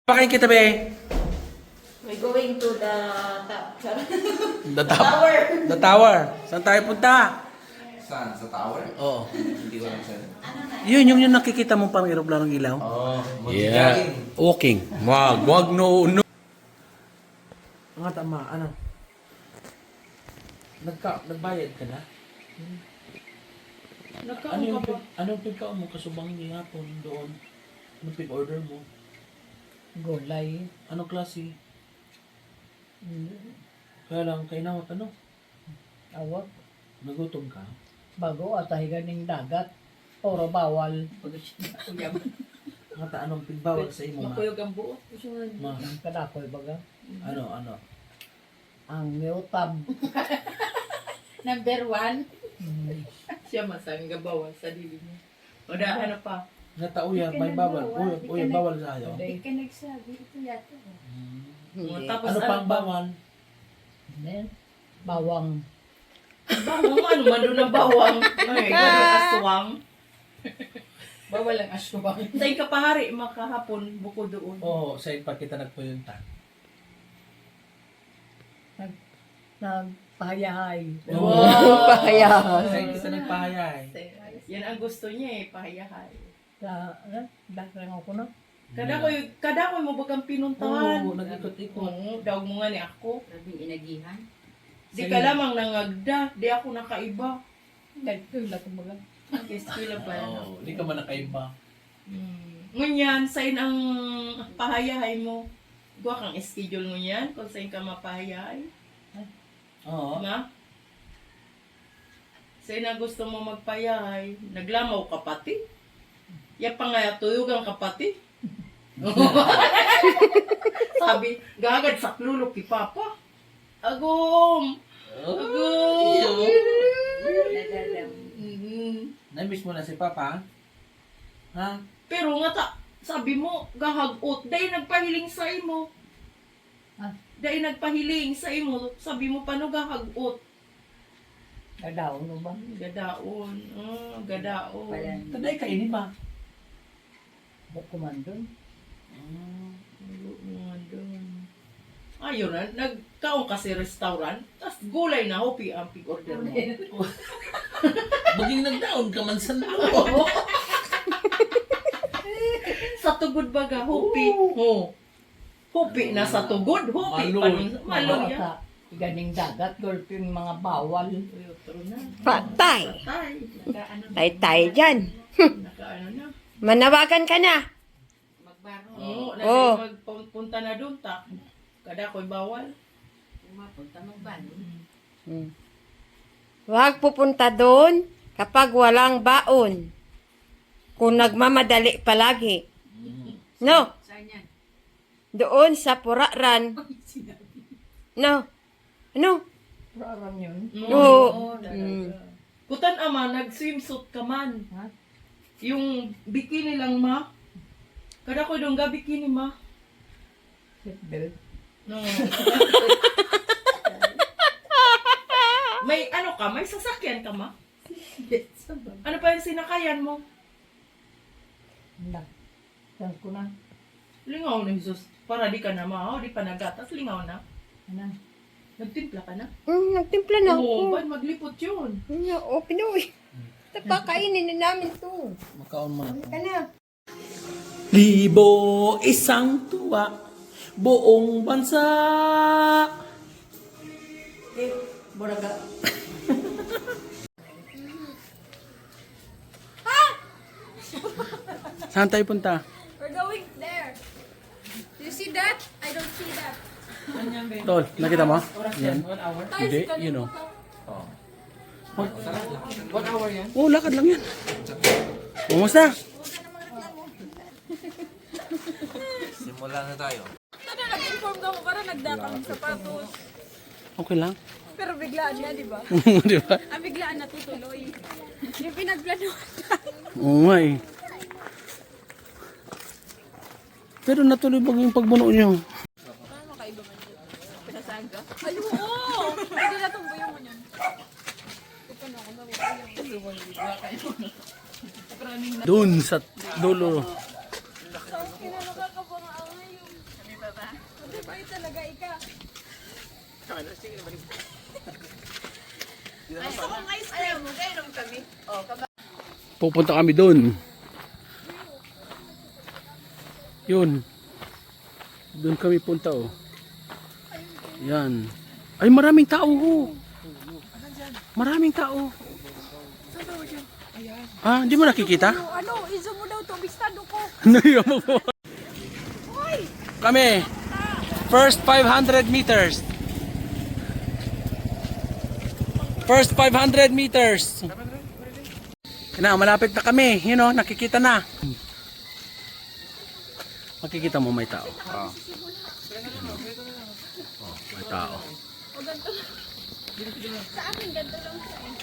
Pakain kita, be. We're going to the Tower. The tower. Saan tayo punta? Saan? Sa tower? Oo. Hindi ko lang saan. Yung nakikita mo parang aeroplanong ilaw. Oh, Yeah. Walking. Wag, no. Nga tama, ano? Nagbayad ka na? Anong pagkaon mo kasubang ni hapon doon? Anong pig-order mo? Gulay. Anong klase? Kaya lang, kainawat ano? Awak. Nagutom ka? Bago at ganing dagat. Puro bawal. Nga anong pigbawal sa imo ma? Makuyog ang buot. Ma, Ang kadakoy baga. ano? Ang mutab. Number 1. Siya masang gabawa sa dili niya. O da, ano pa? Nga tauya, may bawal. Uy, bawal sa ayaw. Hindi ka nagsabi. Ito yata. Tapos Ano pang bawal? Then, bawang. Bawang ano man doon ang bawang. Ay, ganun aswang. Bawal ang aswang. Sa ikapahari, makahapon, buko doon. Oo, sa pa kita nagpuyunta. Nagpahayahay. Wow! Sa kita nagpahayay. Yan ang gusto niya eh, pahayahay. Daklang ako na. Kada ko mo bagang pinuntahan. Oo, nag-ikot-ikot. Oo, daw mo nga ni ako. Grabing inagihan. Di ka lamang nangagda, di ako nakaiba. Dagkula ko baga. Keskila pa yan. Oo, di ka man nakaiba. Ngunyan, sain ang pahayahay mo. Gawa kang schedule mo yan kung saan ka mapahayahay. Oo. Na? Sain na gusto mo magpayahay, naglamaw ka pati. Ya pa nga tuyog ang kapati. Sabi, gagad sa klulok ki Papa. Agom! Agom! Na-miss mo na si Papa? Ha? Pero nga sabi mo, gahagot, dahil nagpahiling sa imo. Ah. Dahil nagpahiling sa imo, sabi mo paano gahagot? Gadaon mo ba? Gadaon, gadaon. Taday ka ini ba? Bukuman doon. Ayun na, nagkaon kasi restaurant, tapos gulay na hopi ang pig-order mo. Baging nagdaon ka man sa nao. Sa tugod baga, hopi. Oh. Hopi na sa tugod, hopi pa nun. Malong yan. Sa ganing dagat, gulping mga bawal. Patay. Patay. Tay-tay dyan. Nakaano na. Manawagan ka na. Magbaro. Oo, Oh. magpunta na doon, kada ko'y bawal. Pumapunta magbaro. Huwag pupunta doon kapag walang baon. Kung nagmamadali palagi. No, Saan yan? doon sa Puraran. No. Ano? Parang yun. Oo. Kutan ama, nag-swimsuit ka man. Ha? Yung bikini lang ma. Kada ko doon ga bikini ma. Seatbelt. No. May ano ka, may sasakyan ka ma? Ano pa yung sinakayan mo? Hindi. Saan ko na? Lingaw na Jesus. Para di ka na ma, di pa nagatas, lingaw na. Ano? Nagtimpla ka na? Nagtimpla na Oo, ako. ba't maglipot yun? Oo, Pinoy. Tapakainin na namin to. Makaon mo na. Ka na. Libo isang tuwa, buong bansa. Buraga. Saan tayo punta? We're going there. Do you see that? I don't see that. Tol, nakita mo? Yan. Hindi, Guys, you know. What hour yan? Oh, lakad lang yan. Kumusta? Simulan na tayo. Sana nag-inform ka mo para nagdakang sapatos. Okay lang. Pero biglaan niya, di ba? Di ba? Ang biglaan natutuloy. Yung pinagplanuhan. Oo nga eh. Pero natuloy pag yung pagbuno nyo. Paano makaiba man yun? Pinasaga? Ay, oo! Hindi na itong buyo mo yun. Paano ako Doon sa dulo. Kinakakabang ang ngayon. Bait talaga, ika. Pupunta kami doon. Yun. Doon kami punta oh. Yan. Ay maraming tao oh. Maraming tao. Ah, hindi mo nakikita? Ano, izo mo daw to, bistado ko. Naiya mo po. Kami. First 500 meters. First 500 meters. Na, malapit na kami. You know, nakikita na. Makikita mo may tao. Oh. Oh, may tao. O ganito. Sa akin, ganito lang siya eh.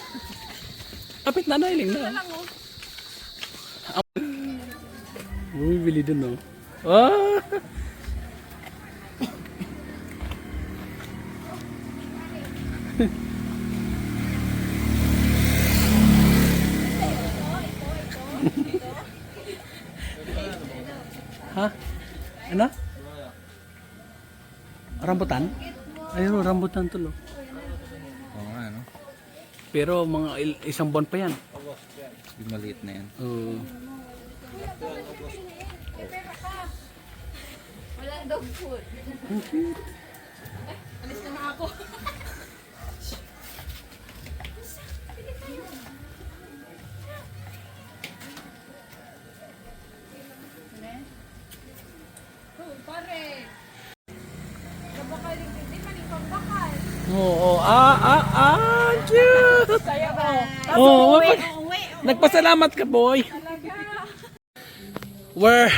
Kapit na nailing na. Lang oh. Bumibili dun oh. Ah! Ha? Ano? Rambutan? Ayun, rambutan tulo. Oo nga, no? Pero mga isang buwan pa yan. Yung maliit na yan. Oo. Walang dog food. Alis na ako. Oh, pare. Nabakaling hindi man ikaw bakal. Oo, cute! Kaya ba? Oo, nagpasalamat ka, boy. Talaga. Where?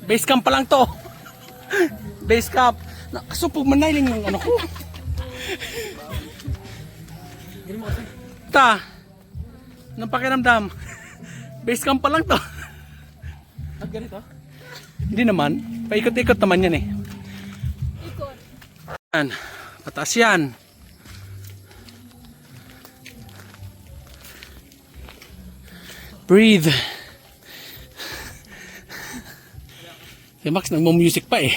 Base camp pa lang to. Base camp. Kaso pag manailing yung ano ko. Ta. Anong pakiramdam? Base camp pa lang to. Ganito? Hindi naman. Paikot-ikot naman yan eh. Ikot. Yan. Pataas yan. Breathe. Si Max nagmo-music pa eh.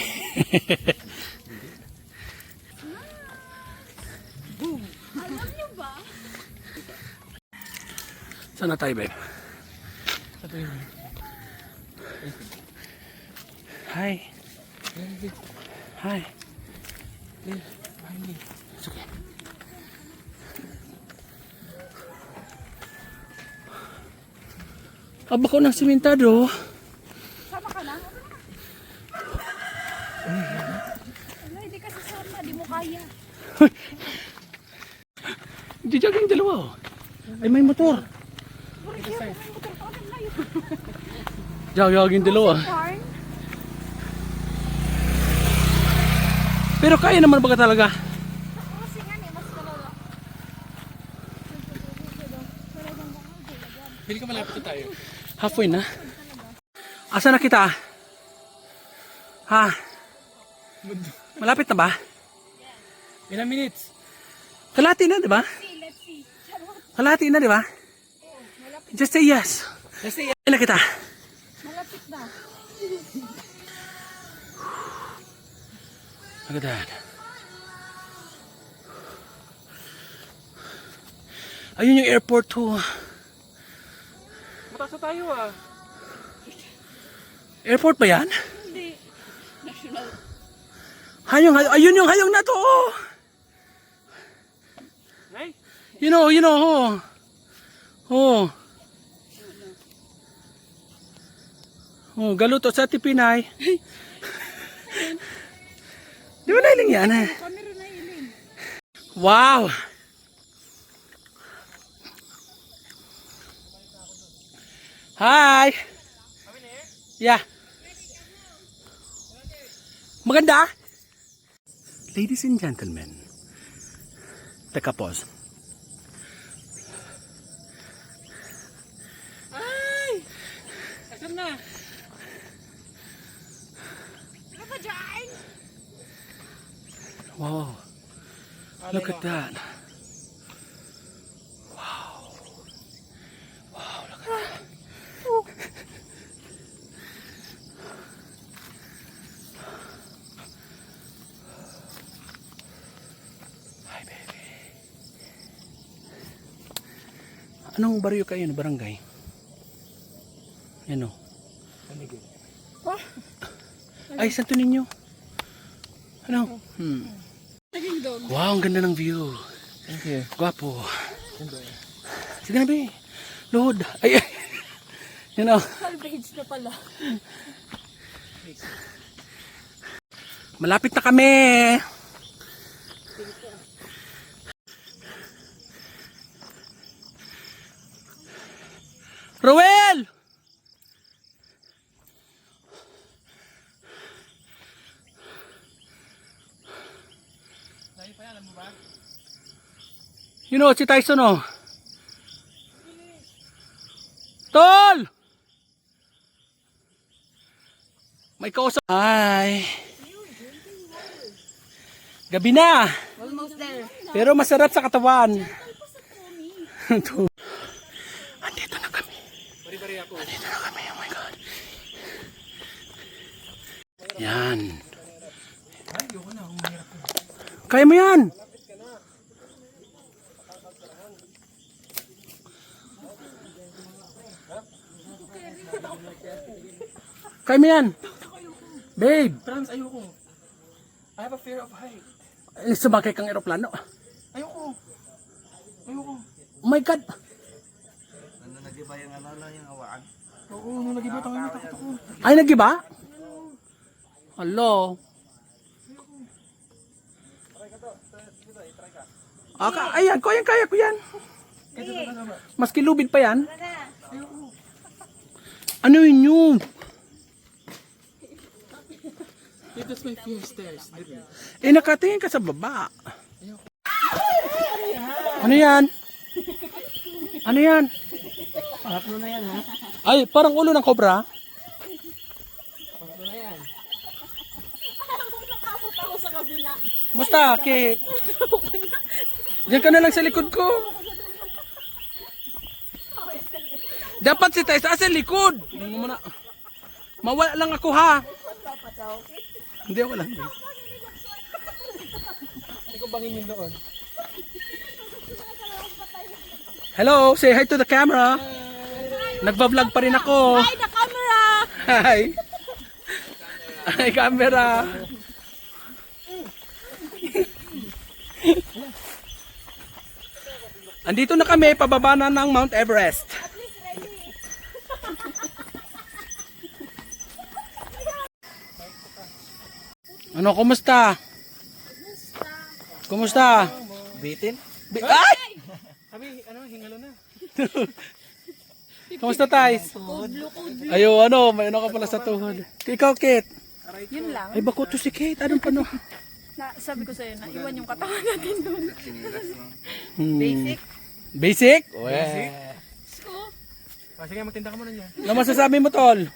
Alam niyo ba? Saan na tayo, babe? Hi. Hi. It's okay. Aba ko ng simentado. Sama ka na? Wala, hindi kasi sama. Di mo kaya. Hindi jogging dalawa oh. Ay may motor. Jogging dalawa. Darn. Pero kaya naman baga talaga. Kasi nga eh, mas kalala. Pili ka malapit na tayo. Halfway na. Asa na kita? Ha? Malapit na ba? Ilang minutes? Kalahati na, di ba? Let's see. Kalahati na, di ba? Just say yes. Just say yes. Na kita. Malapit na. Look at that. Ayun yung airport to. Mataas na tayo ah. Airport ba yan? Hindi. National. Ayun yung hayong na to. Oh. You know, oh. Oh. Oh, galuto sa Tipinay. Di ba nailing yan eh? Camera na iling. Wow! Hi! Yeah. Maganda? Ladies and gentlemen. Teka, pause. Ay! Asan na? Ano ba dyan? Wow. Look at that. Wow. Wow, look at that. Anong baryo kayo? Ano, barangay? Yan o. Ay, Santo Niño. Ano? Wow, ang ganda ng view. Thank you. Gwapo. Sige na, be. Load. Ay, ay. Yan o. Salvage na pala. Malapit na kami. Roel! You know, si Tyson oh. Tol! May kausap. Hi. Gabi na. Almost there. Pero masarap sa katawan. Andito na kami. Andito na kami. Oh my God. Yan. Kaya mo yan. Kaya mo yan. Babe. Franz, ayoko. I have a fear of height. Sumakay kang eroplano. Ayoko. Ayoko. Oh my God. Oo, nung nag-iba tayo, takot ako. Ay, nagiba? Hello. Ayan, kaya ko yan. Maski lubid pa yan. Ano yun? That's my fear stairs. Nakatingin ka sa baba. Ano yan? Ano yan? Pangatlo na yan, ha? Ay, parang ulo ng cobra. Pangatlo na yan. Musta, Kate? Diyan ka na lang sa likod ko. Dapat si Tayo sa likod. Mawala lang ako ha. Hindi ako lang. Hindi ko bangin yung doon. Hello, say hi to the camera. Nagba-vlog pa rin ako. Hi, the camera! Hi. Hi, camera. Andito na kami, pababa na ng Mount Everest. Ano, kumusta? Kumusta? Bitin? Ay! Sabi, ano, hingalo na. Kumusta, Tais? Ayo, ano, may ano ka pala sa tuhod. Ikaw, Kate. Yun lang. Ay, bako to si Kate. Anong pano? Sabi ko sa'yo, naiwan yung katawan natin doon. Basic? Basic? Sige, magtinda ka muna niya. Ano masasabi mo, Tol?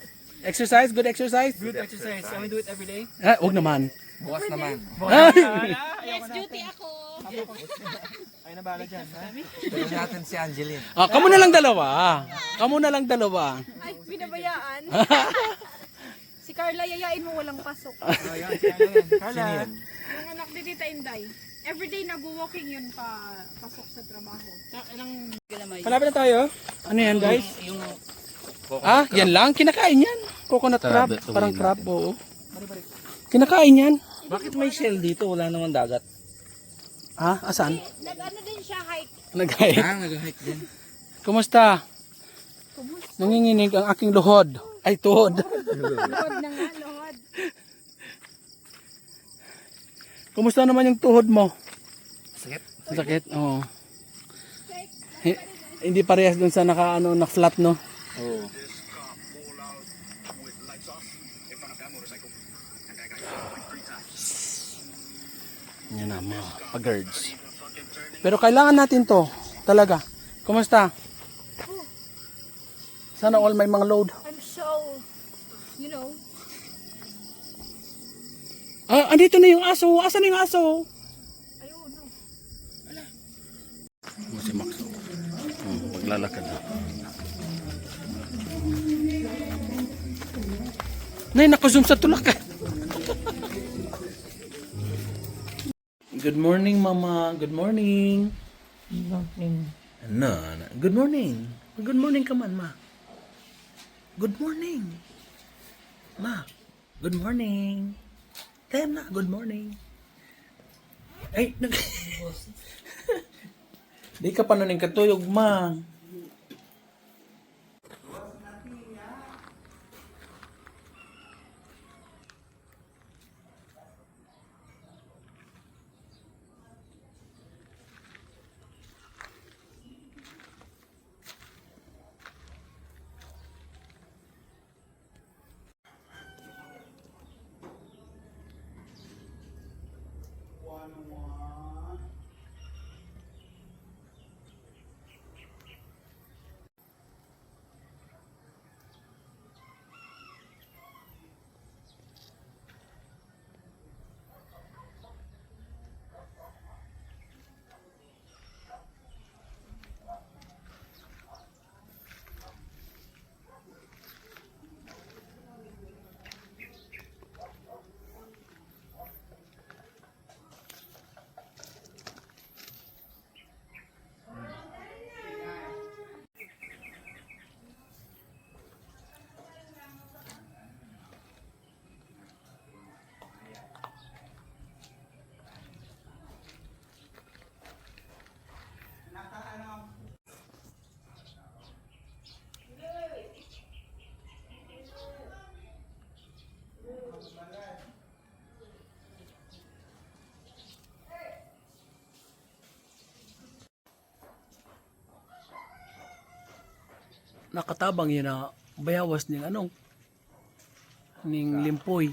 Exercise? Good exercise? Good exercise. Can we do it every day? Ah, huwag naman. Bukas naman. Yes, duty ako. Ay, nabala dyan, ha? Tignan natin si Angeline. Ah, kamu na lang dalawa. Kamu na lang dalawa. Ay, binabayaan. Si Carla, yayain mo walang pasok. Carla. Yung anak ni Tita Inday. Everyday nag-walking yun pasok sa trabaho. Malapit na tayo. Ano yan, guys? Ah, yan lang. Kinakain yan. Coconut crab. Parang crab, oo. Kinakain yan. Bakit may shell dito? Wala naman dagat. Ah, asan? Nag-ano din siya, hike. Nag-hike. Nag-hike din. Kumusta? Nanginginig ang aking luhod. Ay, tuhod. Luhod na nga, luhod. Kumusta naman yung tuhod mo? Sakit. Sakit? Oo. Hindi parehas dun sa naka-flat, no? Oo. Yan na, mga pag-girds. Pero kailangan natin to. Talaga. Kumusta? Sana all may mga load. I'm so, you know. Ah, andito na yung aso. Asan na yung aso? Ayun, no. Si Max. Maglalakad na. Nay, nakazoom sa tulak ka. Good morning, Mama. Good morning. Morning. No, no. Good morning. Good morning ka man, ma. Good morning. Ma, good morning. Time na, good morning. Ay, di ka pa naning katuyog, ma. Nakatabang yun na bayawas ning anong ning limpoy.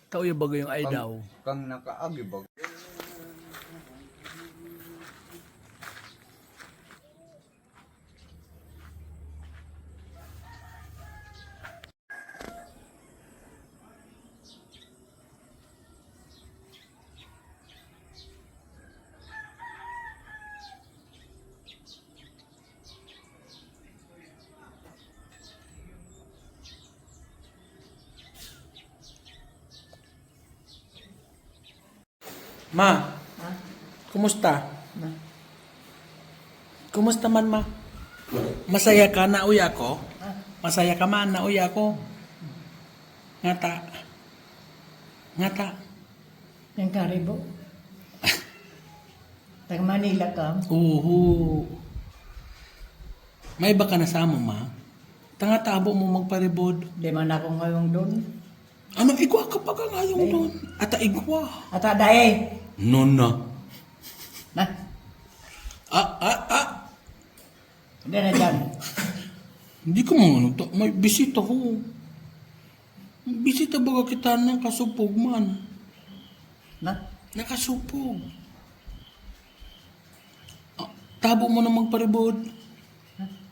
Tao yung bagay yung ay daw. Kang nakaagi ba? Ma, kumusta? Kumusta man, ma? Masaya ka na uy ako? Masaya ka man na uy ako? Ngata. Ngata. Yung karibo. Tag Manila ka. Oo. May iba ka na sama, ma? Tanga-tabo mo magparibod. Di man ako ngayong doon. Ano, igwa ka pa ka ngayong doon? Ata igwa. Ata dae. No na. Na, hindi na dyan. Hindi ko mga may bisita ko. Bisita baga kita ng kasupog man. Na, Nakasupog. Tabo mo na magparibod.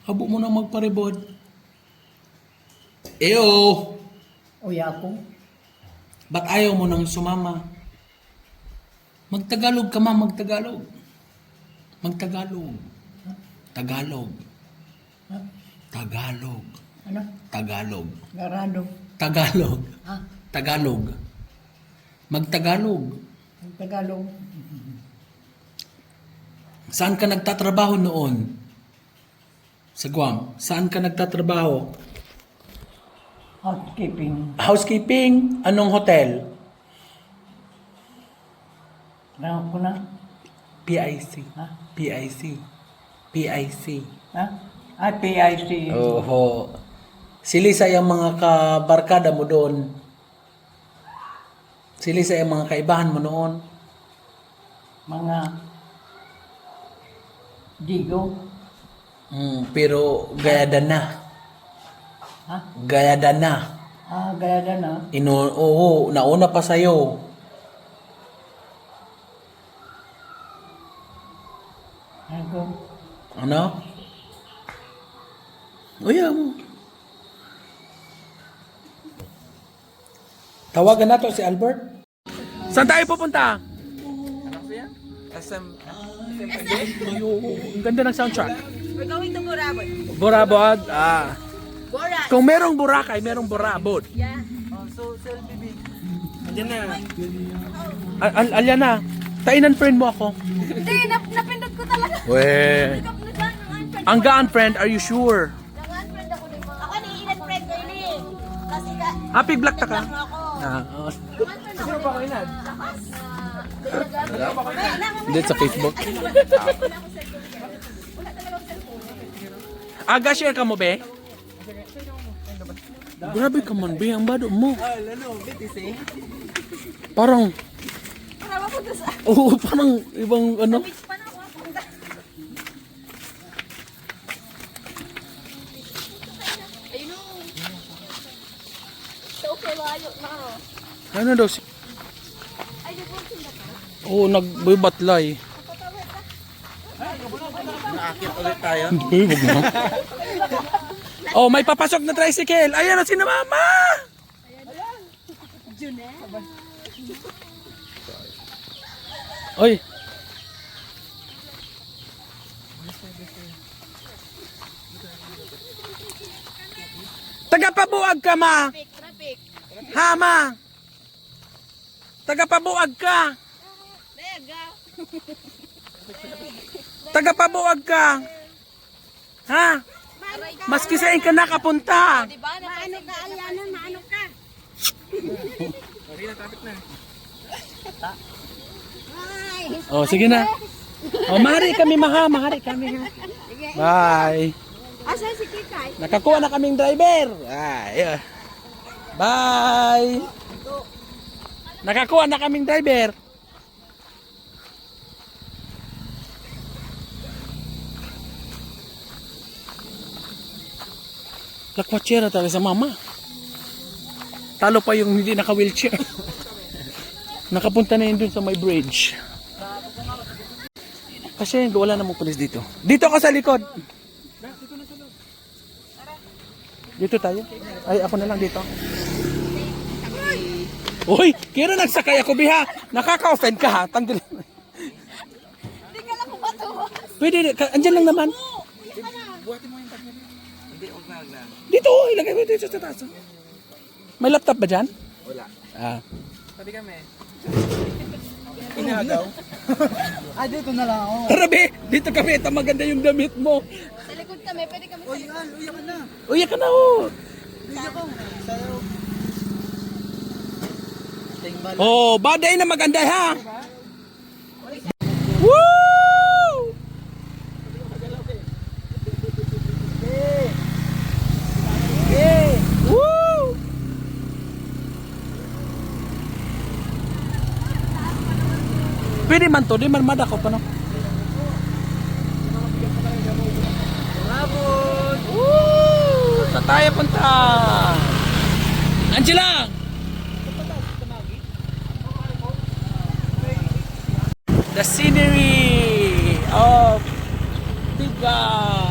Habo mo na magparibod. Eyo! uya ako. Ba't ayaw mo nang sumama? Magtagalog ka, ma, magtagalog. Magtagalog. Tagalog. Ha? Tagalog. Ano? Tagalog. Garado. Tagalog. Ha? Tagalog. Magtagalog. Ang Tagalog. Saan ka nagtatrabaho noon? Sa Guam. Saan ka nagtatrabaho? Housekeeping. Housekeeping. Anong hotel? Ano ko na? PIC. Ha? PIC. PIC. Ha? Ah, PIC. Oho. Sili sa yung mga kabarkada mo doon. Sili sa yung mga kaibahan mo noon. Mga Digo. Pero gayada na. Ha? Gayada na. Ah, gaya na. Oo, nauna pa sa'yo. Ano? Ano? Uya mo. Tawagan nato si Albert. Saan tayo pupunta? SM. Ang ganda ng soundtrack. We're going to Burabot. Burabod. Borat. Kung merong Boracay, merong Burabod. Yeah. Alyan na. Tainan friend mo ako. Hindi, napindot ko Weh. Angga unfriend, are you sure? Nang-unfriend ako din mga. Ako ni ilan friend ko ini. Kasi ka, Happy black ta ka? ako. Ah, oh. Nang-unfriend ako din mga. Dito sa Facebook. Aga, share ka mo, be? Grabe ka man, be. Ang bado mo. Parang... Oo, parang ibang ano. So, okay, layo na ako. Ano daw si... Oo, nagbubatlay. Naakit ulit tayo. Hindi, wag na. Oh, may papasok na tricycle. Ayan na si na mama. Oy. Tagapabuag ka, ma. Traffic. Ha, ma. Tagapabuag ka. Lega. Tagapabuag ka. Ha? Maski saan ka nakapunta. Diba? Maano ka, Aliana? Maano ka? Oh, sige na. Oh, mahari kami, maha. Mahari kami, ha. Bye. Asan si Kikay? Nakakuha na kaming driver. Ay. Bye. Nakakuha na kaming driver. Lakwatsera talaga sa mama. Talo pa yung hindi naka-wheelchair. Nakapunta na yun dun sa may bridge. Kasi wala namang pulis dito. Dito ka sa likod. Dito tayo. Ay, ako na lang dito. Uy, kira nagsakay ako, biha. Nakaka-offend ka, ha? Tanggal. Hindi ka lang kumatuwa. Pwede, andyan lang naman. Dito, ilagay mo dito sa taas. May laptop ba dyan? Wala. Ah. Sabi kami. Inagaw. Dito na lang ako. Tara, be, dito kami. Ito maganda yung damit mo. Sa likod kami, pwede kami sa likod. Uyak ka na. Uy, ka na, oh. Uyak ko. Sayo. Tingmal. Oh, baday na maganda, ha? Woo! Woo! Pwede man to, di man madako pa no. Woo! Sa tayo punta. Angela! The scenery of Bigao.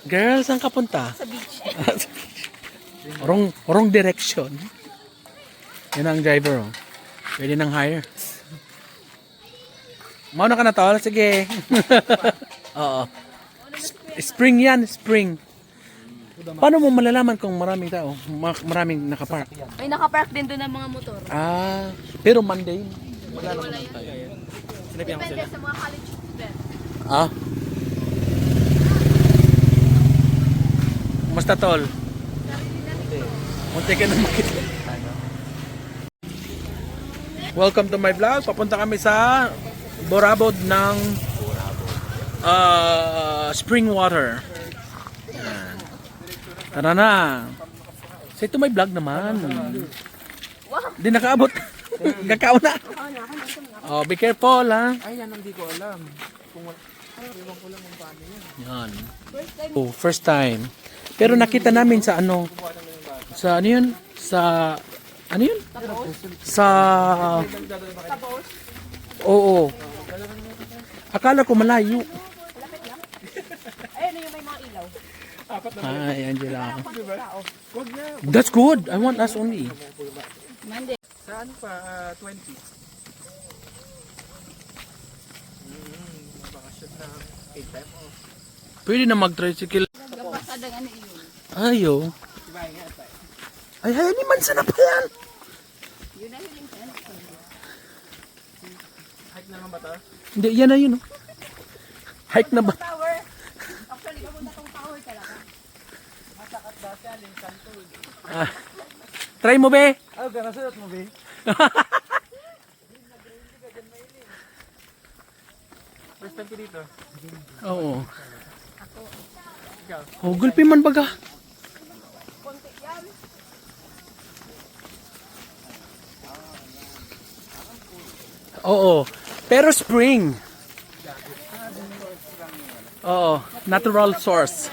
Girl, saan ka punta? Sa beach. wrong direction. Yan ang driver, oh. Pwede nang hire. Mauna ka na tol? Sige. Oo. Spring yan, spring. Paano mo malalaman kung maraming tao? Maraming nakapark? May nakapark din doon ng mga motor. Ah, pero Monday. Depende sa mga college student. Ah. Kumusta tol? Munti ka na makita. Welcome to my vlog. Papunta kami sa Borabod ng spring water. Yan. Tara na. Say to my vlog naman. Di nakaabot. Kakao na. Oh, be careful, ha. Ay, yan ang di ko alam. Yan. Oh, first time. Pero nakita namin sa ano? Sa ano yun? Sa ano yun? Sa oo. Akala ko malayo. Ayun yung may mga ilaw. Hi, Angela. That's good. I want us only. Monday. Saan pa? 20. Bakasyon na 8 time off. Pwede na mag-tricycle. Kapasadang ano yun. Ayo. Ay, ni man sana pa yan. Hike na naman ba to? Hindi, yan na yun. Oh. Hike na ba? Tower. Actually, papunta tong tower talaga. Ah. Try mo, be. Oh, gano'n sulat mo, be? First time ko dito. Oo. Oh, gulpi man baga. Oo. Pero spring. Oo. Natural source.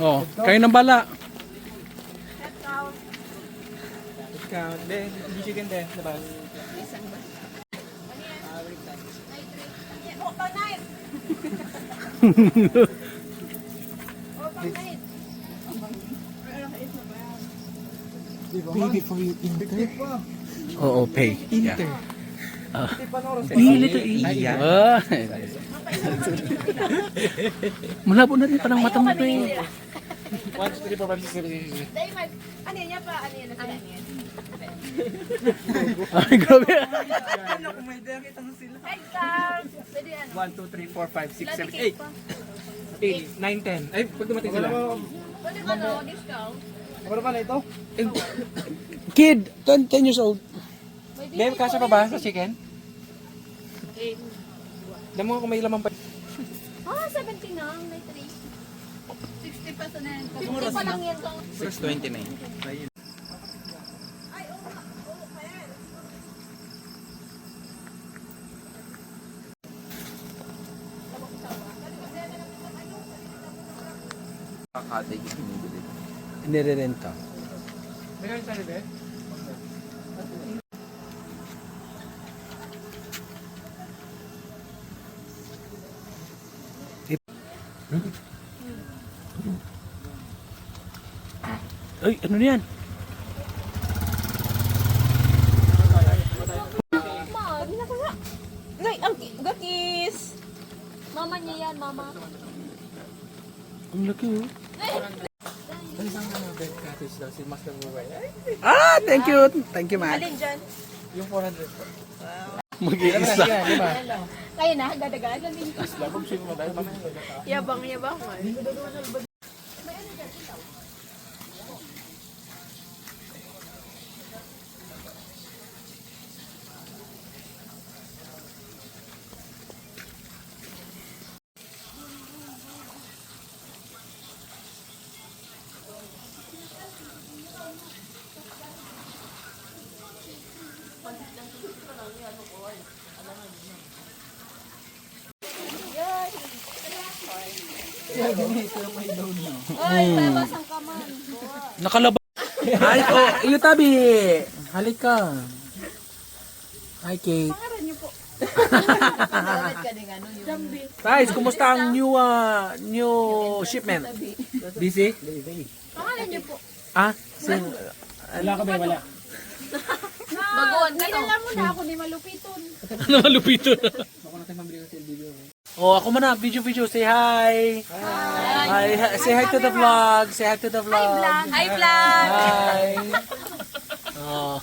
Oo. Kayo nang bala. Discount. Hindi chicken din. Diba? Baby for you, Inter. Oo, pay. Inter. Hindi to iya. Malabo na rin parang mata mo pa eh. 1, 2, 3, 4, 5, 6, 7, 8, 9. Dahil ano yan pa? Ano yan? Ano yan? Ay, grabe. Exam! Pwede ano? 1, 2, 3, 4, 5, 6, 7, Latikit 8. pa. 8, 9, 10. Ay, pag dumating sila. Pwede ano? Discount? Ano ba na ito? Kid, 10 years old. Babe, kasya pa ba sa chicken? Damo kung may laman pa. Ah, 70 na. May 3. 60 peso na yan. 50 pa lang yan. 629. Nire-renta. Meron sa libe? Ay, ano yan? Mama, hindi na kaya. Nay, ang gakis. Mama niya yan, mama. Ang laki oh. Isang bed cottage daw, si Master Mobile. Ay, Ah, thank you. Thank you, man. Alin dyan? yung 400 po. Mag-iisa. Di ba? Kaya na, gadagaan lang din. Labog siya mo dahil mamaya. Yabang. Ay, tabas ang kaman. Nakalaba. Ay, oh, iyo tabi. Halika. Hi, Kate. Pangaran niyo po. Guys, kumusta ang new shipment? Busy? Pangalan niyo po. Ah, Wala ka ba? Wala. Bagoon ka to. Alam mo na ako ni Malupiton. ano malupito? Baka natin mabili ka sa video. Oh, ako muna. Video. Say hi. Hi. Say hi to the vlog. Say hi to the vlog. Hi, vlog! Hi. Oh.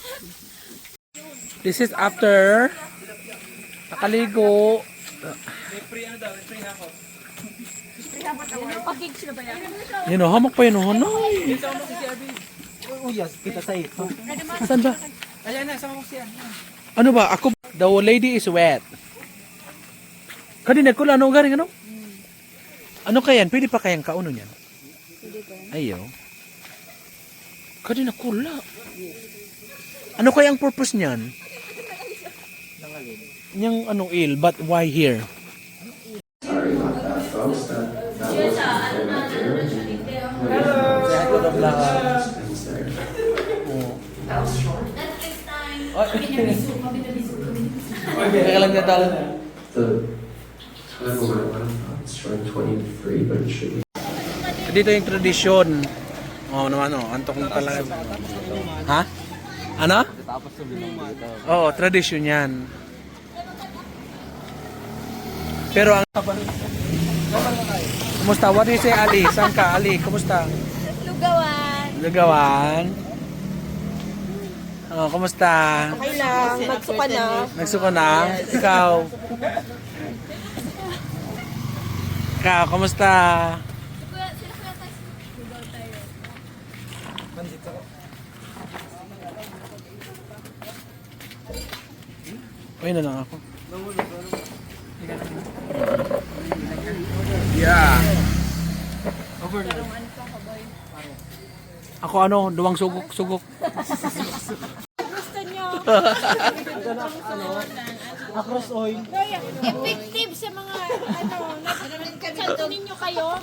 This is after nakaligo. Pakiks na ba yan? Yun oh, hamak pa yun oh. No. Uyas, kita sa ito. Saan ba? Ayan na, sama ko siya. Ano ba? Ako, the lady is wet. Kanina ko lang, ano garing ano? Ano kayan? Pwede pa kayang kauno niyan? Pwede pa. Ayaw. Kanina ko lang. Ano kayang purpose niyan? Niyang anong il, but why here? Kaya lang niya talo. The time of my life, it's showing 23, but it should be. Dito yung tradisyon. Oh, naman oh, antok mo pala. Ha? Ano? Oo, tradisyon yan. Pero ang... Kumusta? What do you say, Ali? Saan ka, Ali? Kumusta? Lugawan. Lugawan. Oh, kumusta? Okay lang. Magsuka na. Nagsuko na? Ikaw? Ikaw, kumusta? Uy na lang ako. Yeah. Ako ano, duwang sugok-sugok. Gusto nyo. Across oil. Effective sa mga nagkanto ninyo kayo.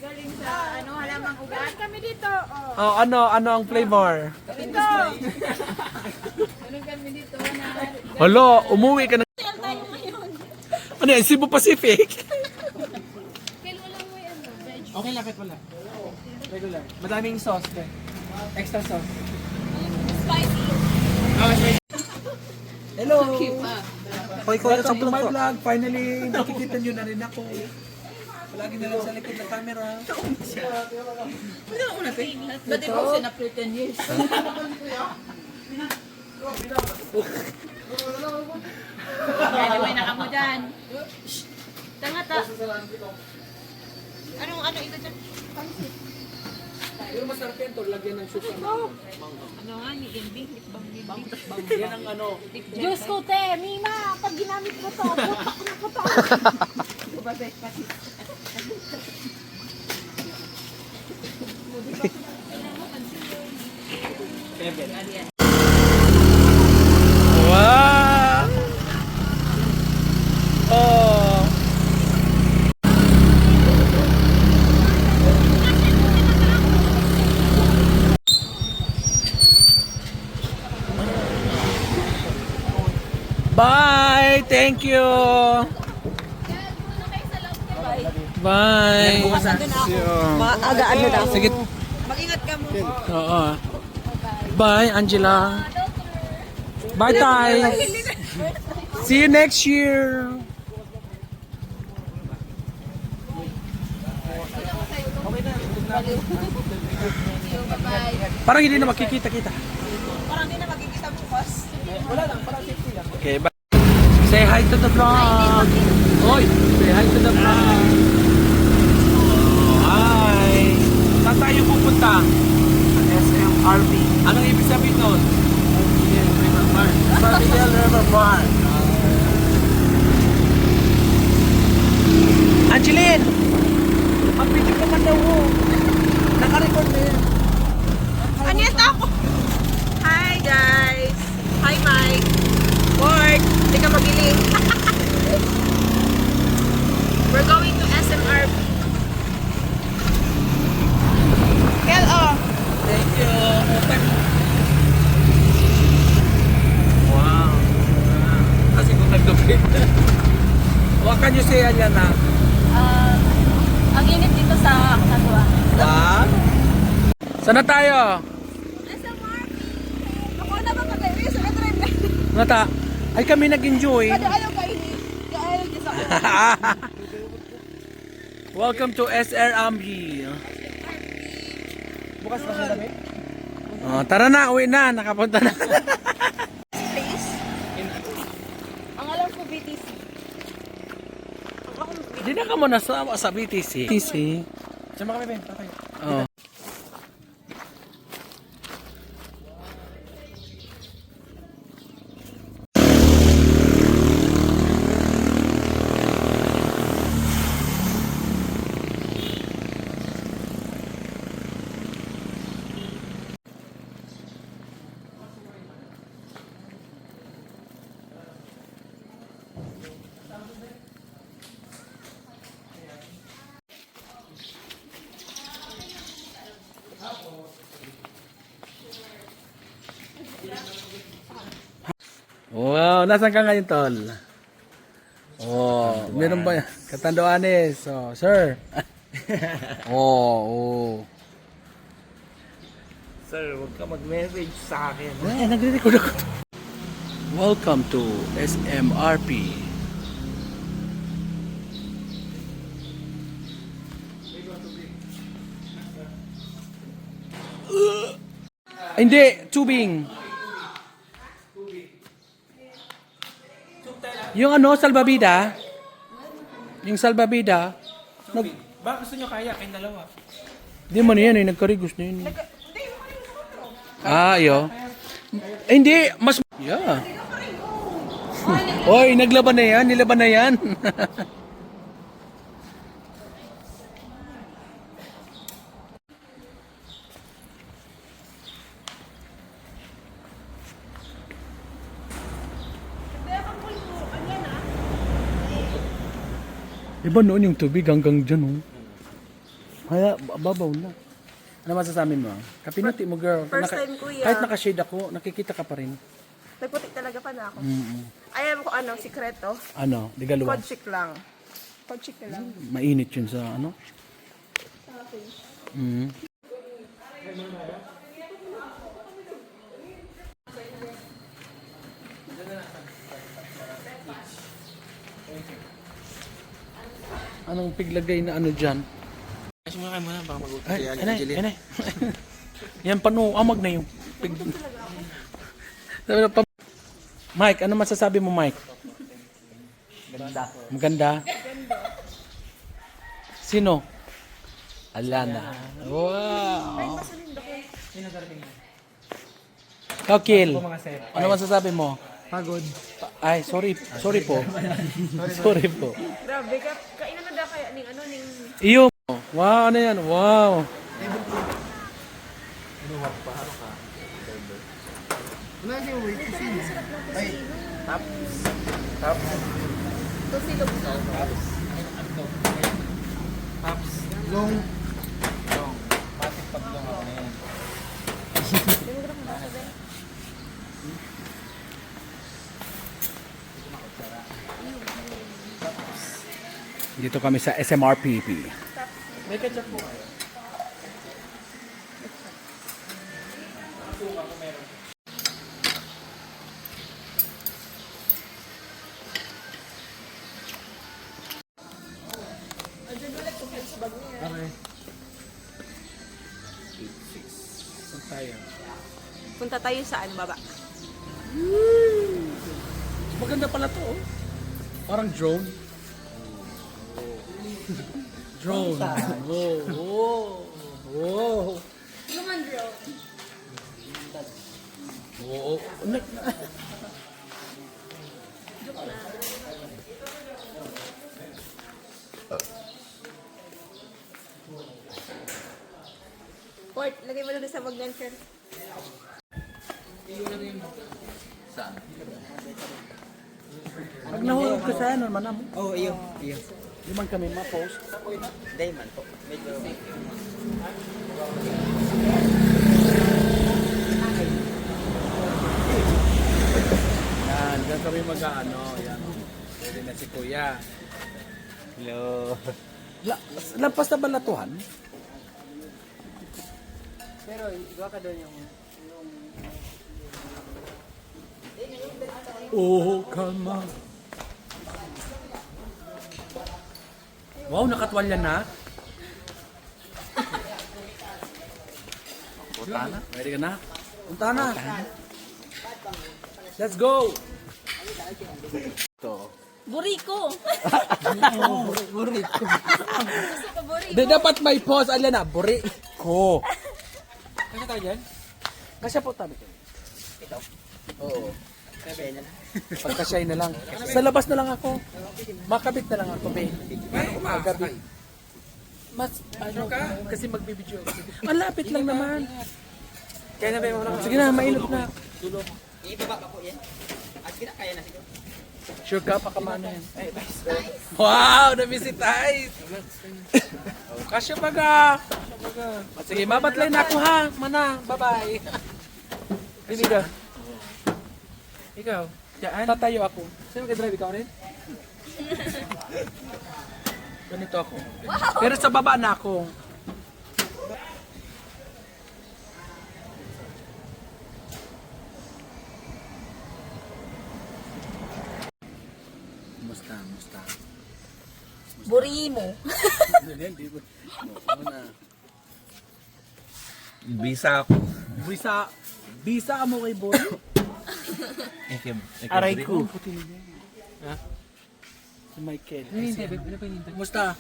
Galing sa halamang ugat. Kami dito. Oh, ano ang flavor? Dito. Hello, umuwi ka na. Hotel tayo ngayon. Ano yan, Cebu Pacific? Kailan lang mo yan. Veg. Okay lang, kahit wala. Regular. Madaming sauce, eh. Extra sauce. Spicy. Hello! Hoy, Welcome to my vlog. Finally, nakikita nyo na rin ako. Palagi na lang sa likod ng camera. Dati po sinapre 10 years. Anyway, nakamo dyan. Tanga ta. Ano ito dyan? Pero masarap yan to, lagyan ng suka. Ano nga, ni Envy. Yan ang ano. Diyos ko, te. Mima, pag ginamit mo to, putok na putok. Wow! Oh! Bye! Thank you! Bye! Maaga ano daw? Sige. Mag-ingat ka mo. Oo. Bye, Angela. Bye, Tay. See you next year. Parang hindi na makikita-kita. Parang hindi na magkikita bukas. Okay, bye. Say hi to the vlog. Oy, say hi to the vlog. Oh, hi. Saan tayo pupunta? SMRP. Anong ibig sabihin nun? San Miguel River Park. Angeline! Mag-video ka man daw. Naka-record na yan. Ano yan ako? Hi guys! Hi Mike! Ward! Hindi ka magiling. We're going to SMRP. Kel, oh! Thank you. Wow. Kasi kung nag-dupit. What can you say, Aliana? Ang init dito sa Katwa. Wow. Sana tayo? SMRP! Ako na ba mag-iwi sa drive na? Nata, ay kami nag-enjoy. Ayaw kayo ni. Ayaw niya sa Welcome to SR Ambi. Bukas na siya namin. Oh, tara na, uwi na. Nakapunta na. place. Ang alam ko BTC. Hindi na ka muna sa BTC. BTC? Sama kami, Ben. Tatay. Oh. Wow, nasan ka ngayon, tol? Oh, meron ba? Katanduanes. Oh, sir. Oh. Sir, huwag ka mag-message sa akin. Eh, nagre-record ako. Welcome to SMRP. Hindi, tubing. Yung ano, salbabida. Yung salbabida. Ba, gusto nyo kaya? Kayong dalawa. Di man yan eh, nagkarigos na yun. Ah, iyo. Hindi, mas... Yeah. Oy, naglaban na yan, nilaban na yan. Iba noon yung tubig hanggang dyan, oh. Kaya, babaw na. Ano masasabi mo? Kapinuti mo, girl. First time, kuya. Kahit naka-shade ako, nakikita ka pa rin. Nagputi talaga pa na ako. Mm-mm. Alam ko ano, sikreto. Ano, di galuwa. Podchick lang. Podchick na lang. Mainit yun sa ano? Mm. Anong piglagay na ano dyan? Kasi muna kayo muna, baka mag-utos Ay, anay. Yan, amag na yung pig. Mike, ano masasabi mo, Mike? Maganda. Sino? Alana. Wow. Ikaw, Kill. Ano masasabi mo? Pagod. Ay, sorry po. Sorry po. Grabe, kainan na daw kaya ning ano, ning... Iyo. Wow, ano yan? Wow. Dito kami sa SMRPP. May ketchup po. Okay. 8-6. Saan tayo? Punta tayo saan, baba? Maganda pala to, oh. Parang drone. Drone. Wow. Wow. Naman, bro. Oo. Port, lagay mo lang sa magnan, sir. Pag nahulog ka sa ano, manam. Oh, iyo. Iyo. Di man kami ma-post. Diamond po. Medyo... Yan, dyan kami mag-ano. Yan. Pwede na si Kuya. Hello. Lampas na balatuhan? Pero, iba ka doon yung... Oh, kalma. Wow, nakatwalya na. Punta na. Ready ka na? Punta na. Let's go. Ito. Buriko. Buriko. Gusto ko buriko. Dapat may pause. Alam na, buriko. Kasi tayo dyan? Kasya po tabi ko. Ito. Oo. Kasya na lang. Pagkasyay na lang. Sa labas na lang ako. Makabit na lang ako, be. Magabi. Mas, ano, kasi magbibideo. Ang lapit lang naman. Kaya na ba yung mga... Sige na, mailot na. Ibaba pa po yan. At kinakaya na siguro. Sure ka, pakamano yan. Wow, na-visit eyes. Kasya baga. Sige, mabatlay na ako ha. Mana, bye-bye. Hindi ka. Ikaw? Diyan? Tatayo ako. Sino mag-drive? Ikaw rin? Ganito ako. Pero sa baba na ako. Musta. Burimo. Hindi. Bisa ako. Bisa ka mo kay boy. Aray ko. Si Michael. Musta?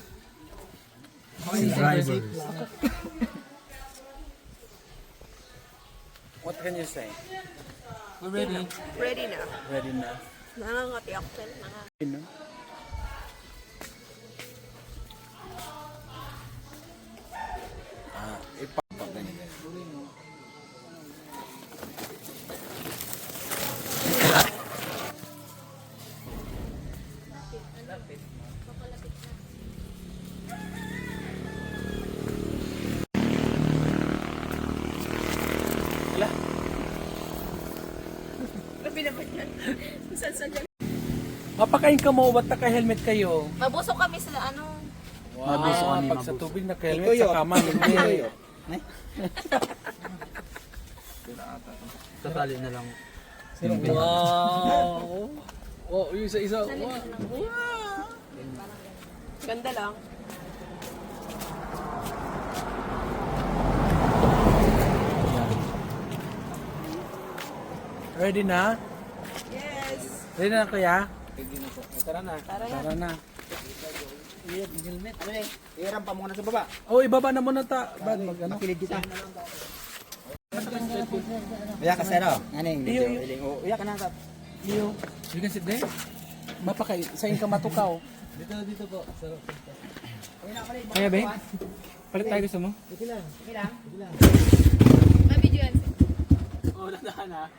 What can you say? We're ready. Ready na. Ready na. Nangangati ako. Ano? Labi naman yan. Saan yan? Mapakain ka mo, ba't naka-helmet kayo? Mabusok kami sa ano. Pag sa tubig naka-helmet, sa kama, hindi. Tatali na lang. Wow! Oh, yung isa-isa. Wow! Ganda lang. Ready na? Yes. Ready na kuya? Tara na. Tara na. Iram pa muna sa baba. Oh, ibaba na muna ta. Bad, mag-ano? Kilid kita. Uya ka sero. Aning Iyo. Uya ka na ka. Iyo. You can sit there. Mapakay, sa ka matukaw. Dito po. Sero. Kaya ba? Palit tayo gusto mo? May video yan. Oh, nandahan ha.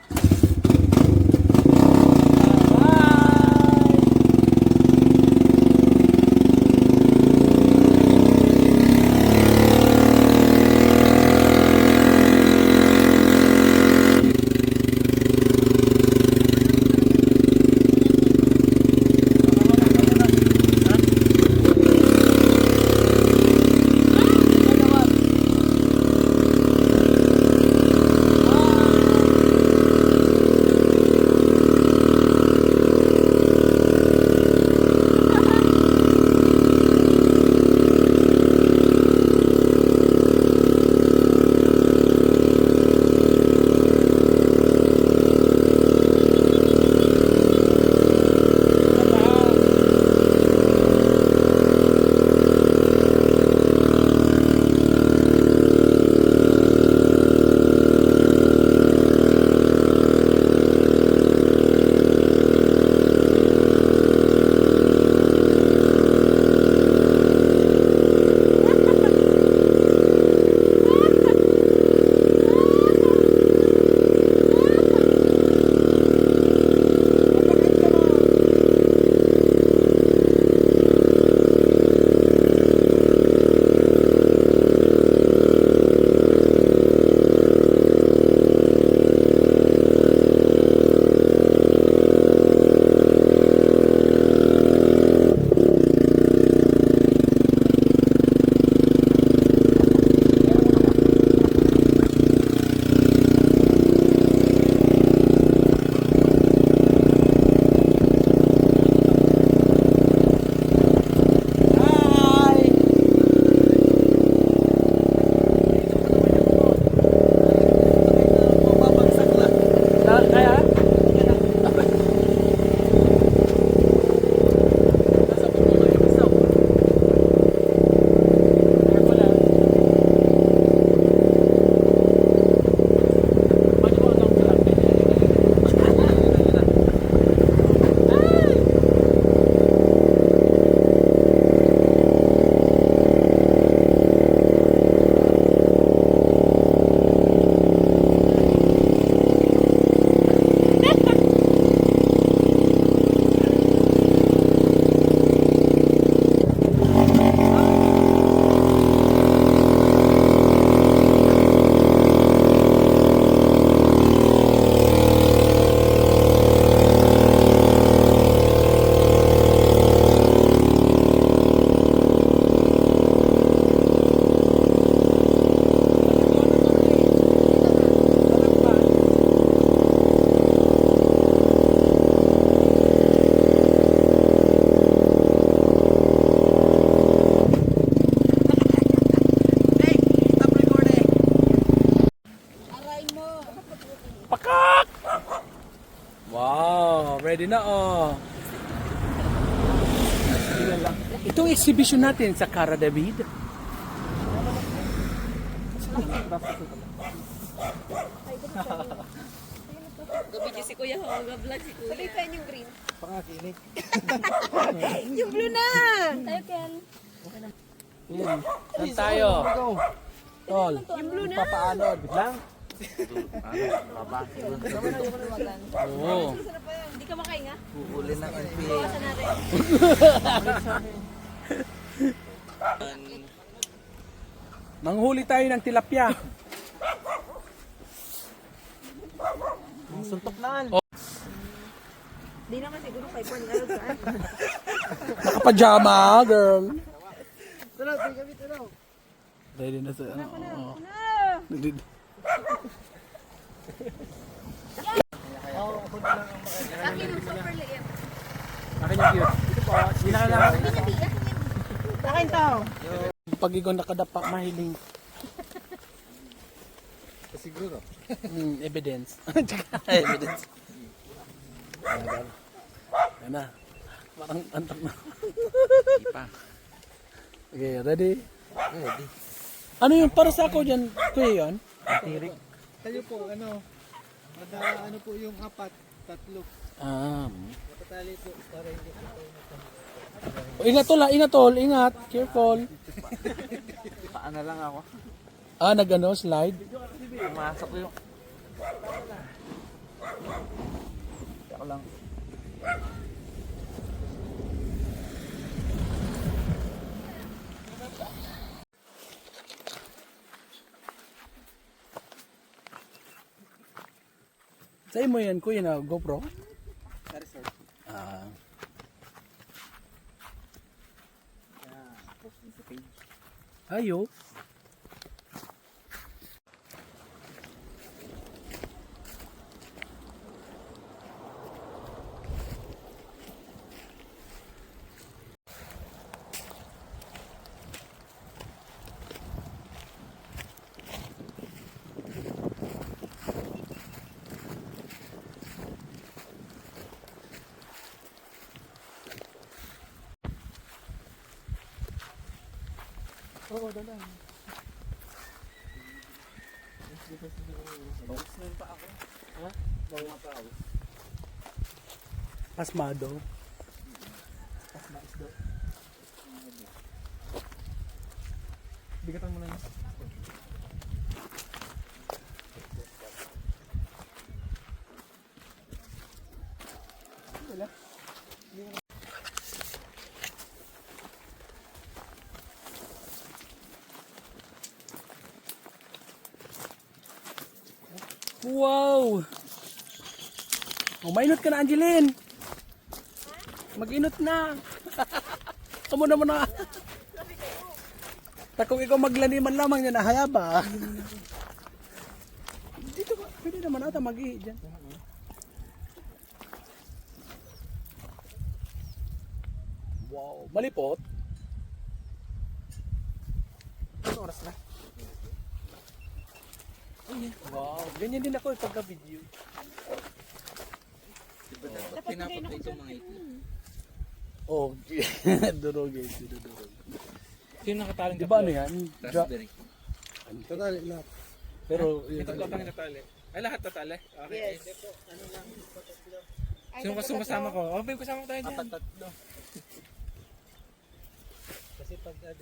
Ready na, oh. Itong exhibition natin sa Cara David. Gabidyo si Kuya Ho, vlog si Kuya. Salipan yung green. Pangakinig. Yung blue na! Tayo, Ken. Saan tayo? Tol. Yung blue na! Papaanod. Lang. Oo. Hindi ka makainga? Uhuli ng NPA. Bawasan natin. Manghuli tayo ng tilapia. Suntok na. Hindi naman siguro 5 point nga saan. Nakapajama, girl. Tara, kami tara. Ready na sa ano. Akin yung super liit. Akin yung cute. Ito po. Hindi na kailangan. Akin to. Pag ikaw nakadapa, mahiling. Siguro. Evidence. Evidence. Yan na. Parang antak na. Okay, ready? Ready. Ano yung para sa ako dyan? Kuya yun? Tirik. Tayo po, ano po yung apat, tatlo. Patali po, para hindi po. Ingat tol, ingat. Careful. Paano lang ako. Nag-ano, slide. Pumasok yung... Ako lang. Sa'yo mo yan, kuya, na GoPro? Sa resort. Ayo. Pasmado. Bigatan mo na yun. Wow! Mainot ka na, Angeline. Mag-inot na. Kamu naman na. Takong ikaw maglaniman lamang niya na hayaba. Dito ba? Pwede naman ata mag-ihi dyan. Wow, malipot. Ano oras na? Wow, ganyan din ako pagka-video. Pinapatay itong mga ito. Oh, durog eh, durog. Sino nakataling Di ba ano yan? Raspberry. Tatali lahat. Pero, Ito lang natali. Ay, lahat tatali? Okay. Yes. Sino kasama ko? Oh, may kasama ko tayo dyan. tatlo.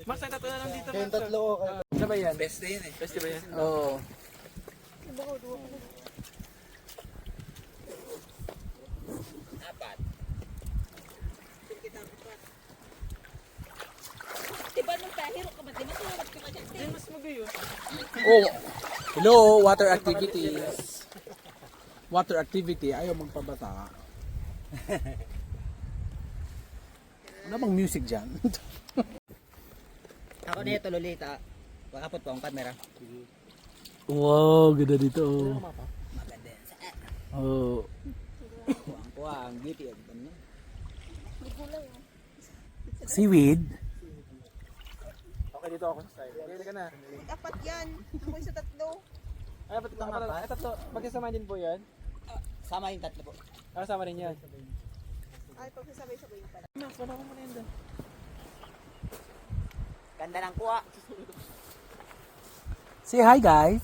Max, ang tatlo na lang dito. Kayong tatlo ko. Ano ba yan? Best day yun eh. Best day ba yan? Oo. Diba nung tahiro ka ba? Di ba tulad ka ba dyan? Mas magayo. Oh, hello, water activities. Water activity, ayaw magpabata. Wala bang music dyan? Ako na ito, Lolita. Pakapot po ang camera. Wow, ganda dito. Maganda. Oh. Ang beauty of them. Seaweed. Okay, dito ako sa side. Dito ka na. Apat yan. Ako isa tatlo. Ay, pati ito. Ay, tatlo. Magkasama din po yan? Sama yung tatlo po. Ah, sama rin yan. Ay, pagsasabay-sabay pala. Ganda ng kuha. Say hi guys.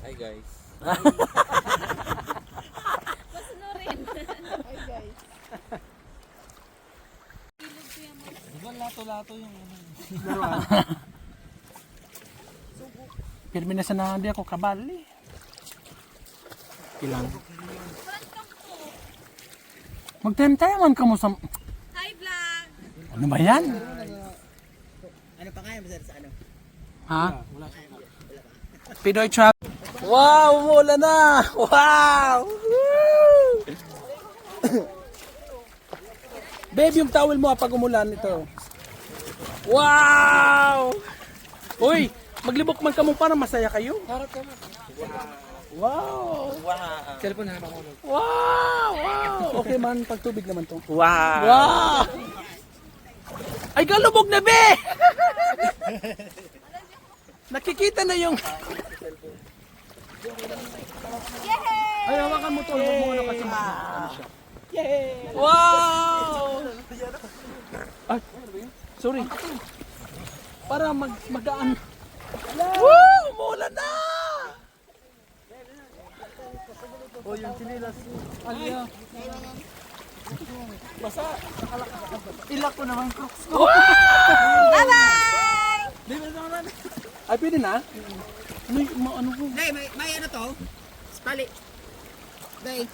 Hi guys. Masunurin. Ay, guys. Lato-lato yung ano. Pirmi na sana hindi ako kabali. Ilang. Magtayo-tayaman ka mo sa... Hi, vlog! Ano ba yan? Ano pa kaya sa ano? Ha? Pinoy Travel. Wow! Umulan na! Wow! Woo! Babe, yung towel mo pag umulan ito. Wow! Uy! Maglibok man ka mo para masaya kayo. Wow! Cellphone na ako. Wow! Wow! Okay man, pag tubig naman to. Wow! Wow! Ay, galubog na, be! Nakikita na yung... Ay, hawakan mo to. Huwag mo ano kasi ano siya. Wow! Ay, sorry. Para magaan. Woo! Umulan na! Oh, yung sinilas. Alya. Ilak ko naman crocs ko. Bye-bye! Ay, pwede na? Ano, ano po? Day, may ano to? Spali. Day.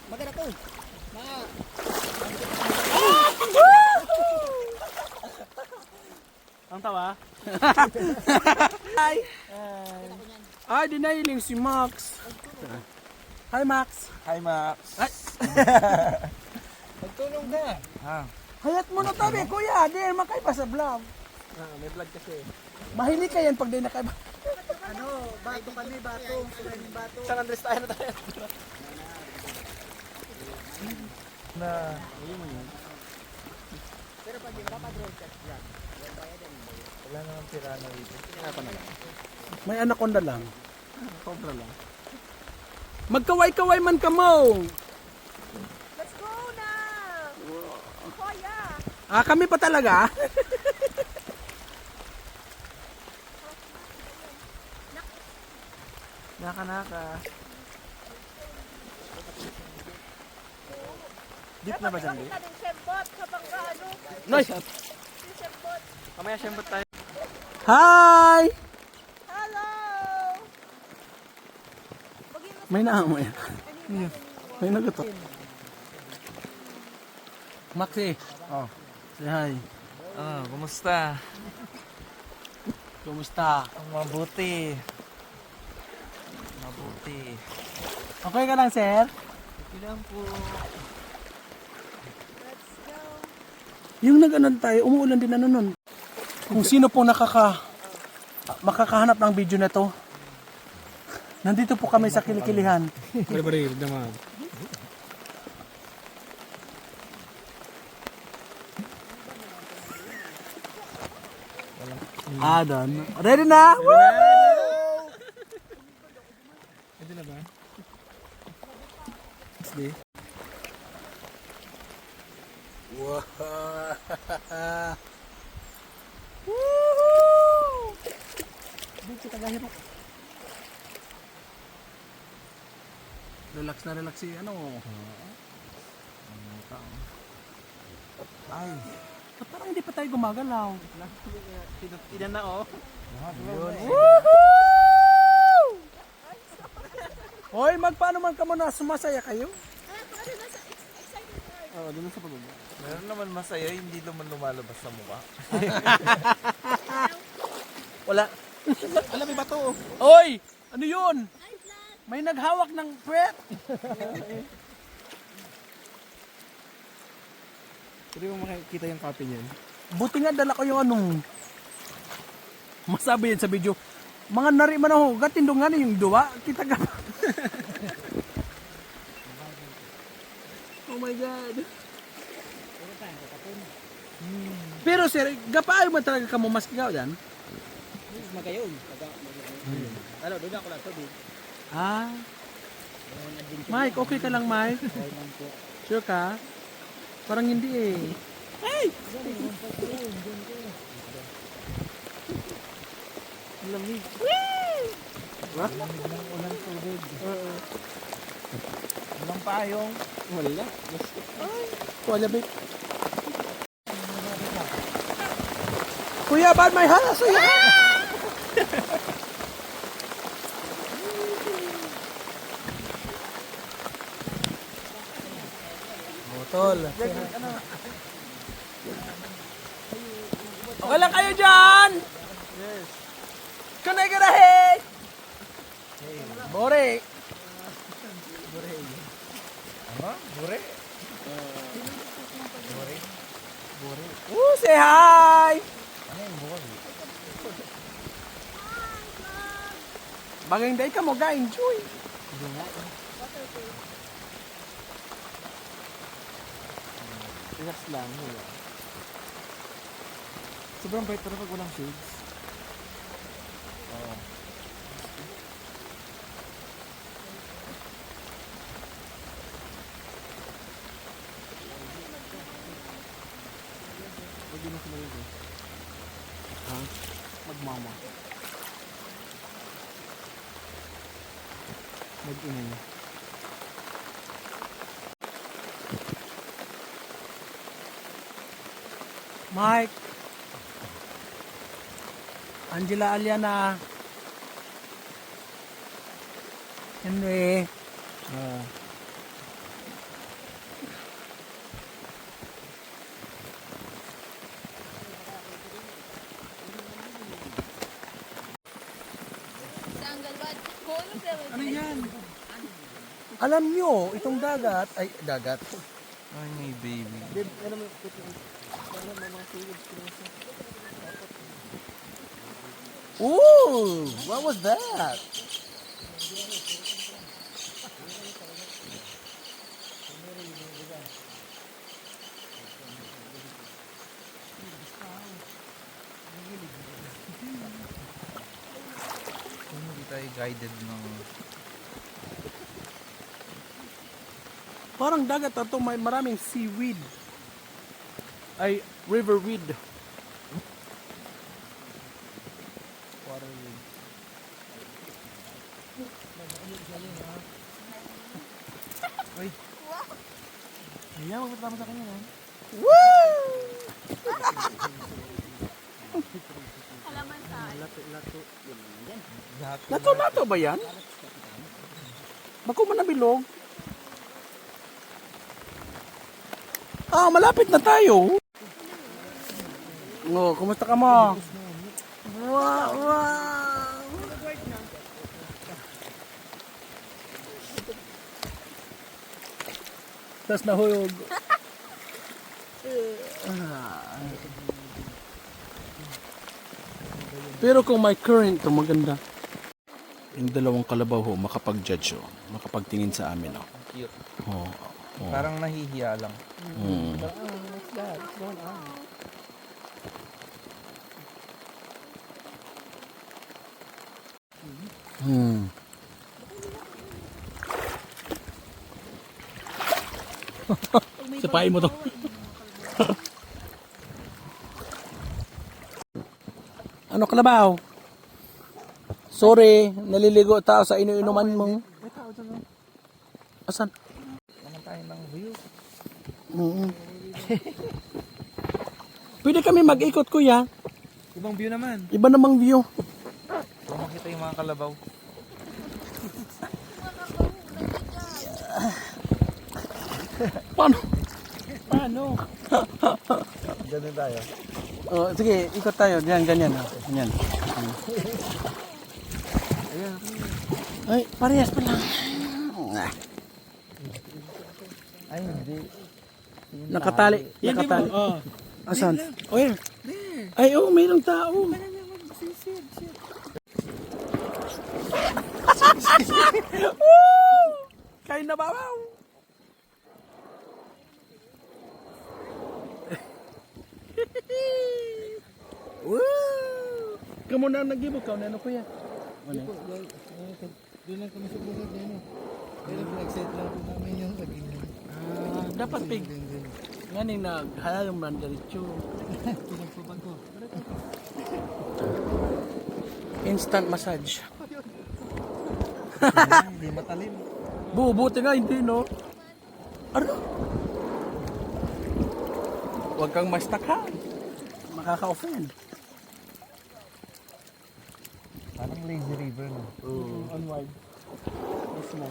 Maganda to. Ang tawa? Ay, dinailing si Max. Hi, Max. Hi, Max. Ay. Magtulong ka. Hayat mo na tabi, kuya. Di makaiba sa vlog. May vlog kasi. Mahilig ka yan pag di nakaiba. Ano, bato kami, bato. Bato. San Andres tayo na tayo. Na. Pero pag yung papadrone check lang. Wala naman pirana dito. Kinapa na lang. May anaconda lang. Cobra lang. Magkaway-kaway man ka mo. Let's go na! Kuya! Ah, kami pa talaga. Naka. Deep na ba dyan, Bakit natin sembot kapag ano? Nice. Sembot. Kamaya siyempre tayo. Hi! Hello! May naamoy. May naguto. Maxi. Oh. Say hi. Kumusta? Kumusta? Mabuti. Okay ka lang, sir? Ilan po? Yung nag-anon tayo, umuulan din ano nun. Kung sino po makakahanap ng video na to, nandito po kami sa Kilikilihan. Bari, naman. Doon. Ready na? Woo! Pwede na ba? Wow! Relax na relax si ano. Ay. Ba't parang hindi pa tayo gumagalaw? Ilan na oh. Hoy, magpaano man ka muna, sumasaya kayo? Oo, doon sa pababa. Meron naman masaya, hindi naman lumalabas sa mukha. Wala. Alam mo ba to? Hoy! Ano yun? May naghawak ng puwet. Pwede mo makikita yung copy niyan. Buti nga dala ko yung anong masabi yan sa video. Mga nari man ako, gatindong nga na yung duwa. Kita ka pa. Oh my God. Pero sir, gapaayo man talaga ka mo mas kigaw dan? Magayon. Ano, doon ako lang tubig. Ah. Mike, okay ka lang, Mike? Sure ka? Parang hindi eh. Hey! Lamig. What? Lamig ng unang tubig. Walang payong. Wala. Wala, babe. Kuya, bad may halas kuya! Botol. Okay lang kayo dyan! Yes. Kunay ka na, hey! Bore! Bure. Say hi! Bagay hindi ka mo ga-enjoy. Relax lang. Wala. Sobrang bright pero pag walang shades. Oo. Huwag yun na sila yun. Ha? Magmama. Mag-ingay. Mike. Angela Aliana. Henry. Ano yan? Alam nyo, itong dagat, ay dagat. Ay, may baby. Ooh, what was that? Hindi tayo guided ng... Parang dagat na to, may maraming seaweed. Ay, river weed. Uy. Ayan, magpatama sa kanya. Woo! Halaman sa Lato-lato ba yan? Bako man nabilog. Ah, malapit na tayo. Oh, kumusta ka mo? Wow, wow. Tas nahulog. Pero kung may current to maganda. Yung dalawang kalabaw ho, makapag-judge ho, makapagtingin sa amin ho. Cute. Oh, oh. Parang nahihiya lang. Hmm. Hmm. Sapain mo to. Ano kalabaw? Sorry, naliligo tao sa inu-inuman mo. Asan? Naman tayo ng view. Pwede kami mag-ikot, kuya. Ibang view naman. Iba namang view. Kung makita yung mga kalabaw. Paano? Paano? Ganun tayo. Oh, sige, ikot tayo. Diyan, ganyan. Ganyan. Ay, parehas pa lang. Ay, hindi. Nakatali. Nakatali. Asan? Oh, here. Ay, oh, mayroong tao. Kain na babaw. Woo! Kamu na nag-ibog ka, ano kuya? Ano? Doon lang kami sa bukid. Pero pinag-set lang po namin yung laging Dapat pig. Yan yung naghalal yung mandaritso. pinagpapag ko. Instant massage. Hindi matalim. Buti nga, hindi no? Ano? Huwag kang mastak ha. Makaka-offend. Parang lazy river no. Onward. Yes mo.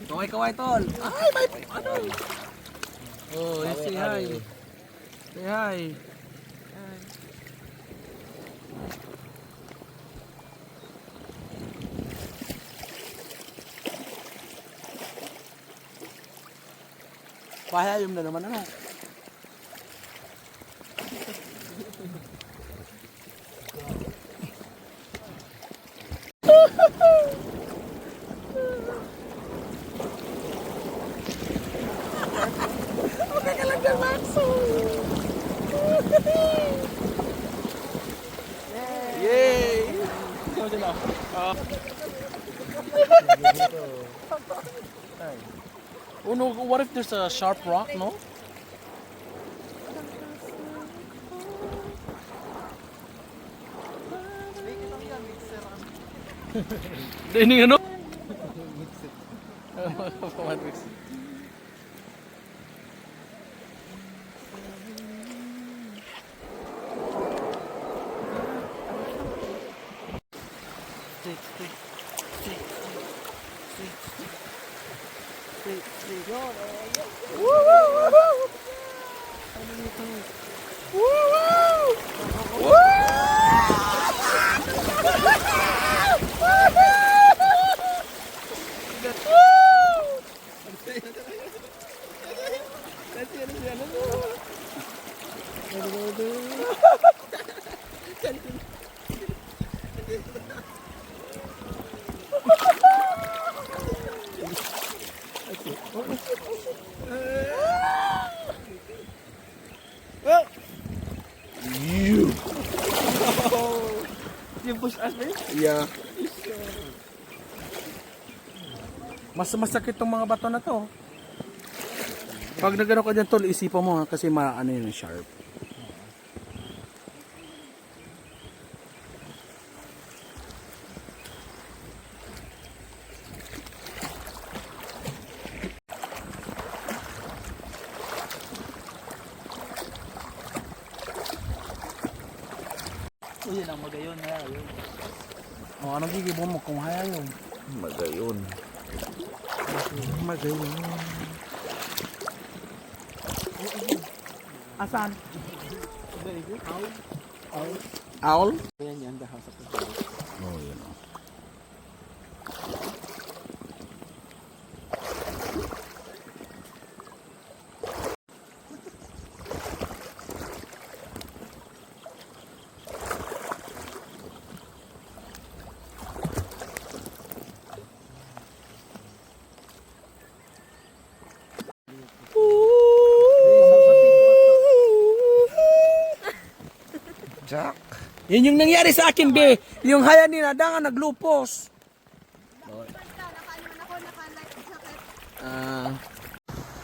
Kaway-kaway tol. Ay, may ano? Oh, yes, say hi. Say hi. Pahayayom na naman ano. Yay! Oh no, what if there's a sharp rock, no? Ini ano? Matrix. Yung push us na yun? Yeah. Mas masakit tong mga bato na to. Pag nagano ka dyan tol, isipan mo ha, kasi ano yun, sharp. O yun ang magayon na yun. O, anong gigibo mo kung hayayom? Magayon. Magayon. Asan? Owl? Ayan yan, the house of the bird. Oh, yun o. Jack. Yun yung nangyari sa akin, be. Yung haya ni Nadangan naglupos.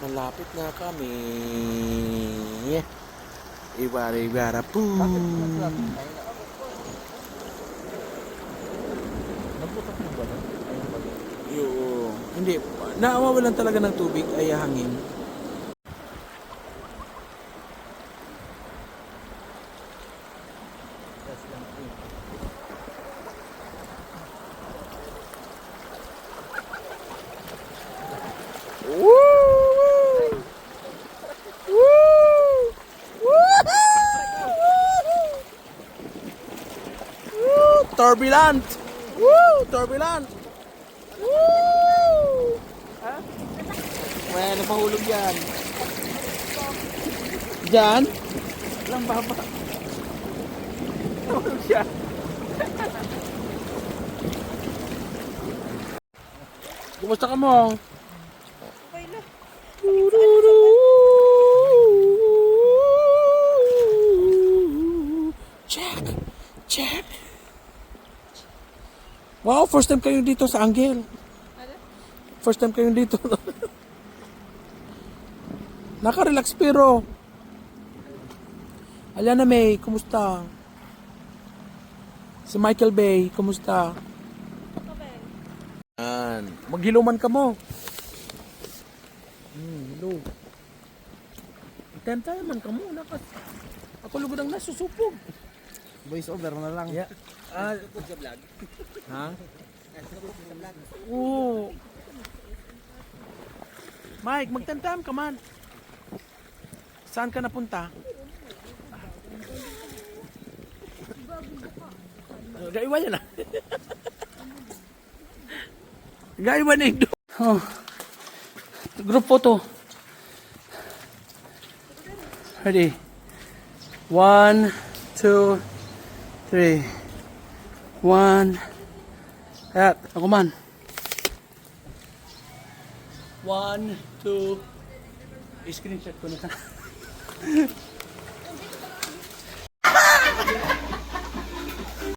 Malapit na kami. Iwara-iwara po. Yung, hindi, naawawalan talaga ng tubig ay hangin. Turbulent! Woo! Turbulent! Woo! Well, napahulog yan. Diyan? Walang baba. Napahulog siya. Kumusta ka mo? Okay na. Check. Wow, first time kayo dito sa Anghel. First time kayo dito. Naka-relax pero. Aliana May, kumusta? Si Michael Bay, kumusta? Maghiluman ka mo. Hello. Tenta man ka mo. Ako lugod ang nasusupog. Voice over na lang. Yeah. Ha? Oo. Mike, magtantam ka man. Saan ka napunta? Gaiwa yan ah. Gaiwa na yung oh. Group photo. Ready? 1, 2, 3. 1. Ayan, ako man. 1, 2. I-screenshot ko na ka.